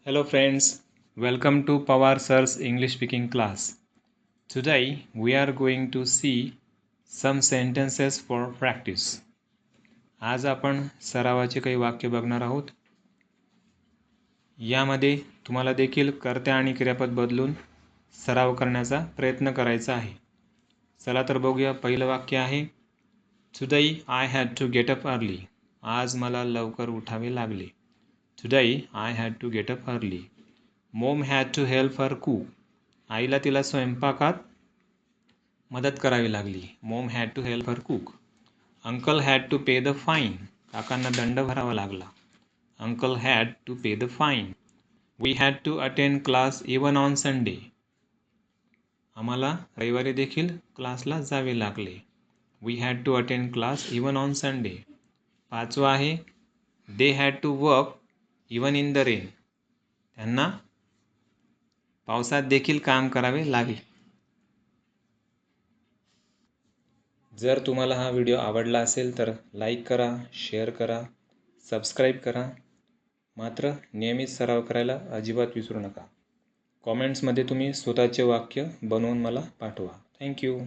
Hello friends, welcome to Pawar Sir's English speaking class. Today we are going to see some sentences for practice. आज आपण सरावाचे काही वाक्य बघणार आहोत. यामध्ये तुम्हाला देखील कर्त्या आणि क्रियापद बदलून सराव करण्याचा प्रयत्न करायचा आहे. चला तर बघूया. पहिलं वाक्य आहे Today I had to get up early. आज मला लवकर उठावे लागले. Today I had to get up early. Mom had to help her cook. आईला तिला स्वयंपाकात मदत करावी लागली. Mom had to help her cook. Uncle had to pay the fine. काकांना दंड भरावा लागला. Uncle had to pay the fine. We had to attend class even on Sunday. आम्हाला रविवारी देखील क्लासला जावे लागले. We had to attend class even on Sunday. पाचवा आहे They had to work even in the rain. त्यांना पावसात देखील काम करावे लागले. जर तुम्हाला हा व्हिडिओ आवडला असेल तर लाईक करा, शेअर करा, सबस्क्राईब करा. मात्र नियमित सराव करायला अजिबात विसरू नका. कॉमेंट्समध्ये तुम्ही स्वतःचे वाक्य बनवून मला पाठवा. थँक्यू.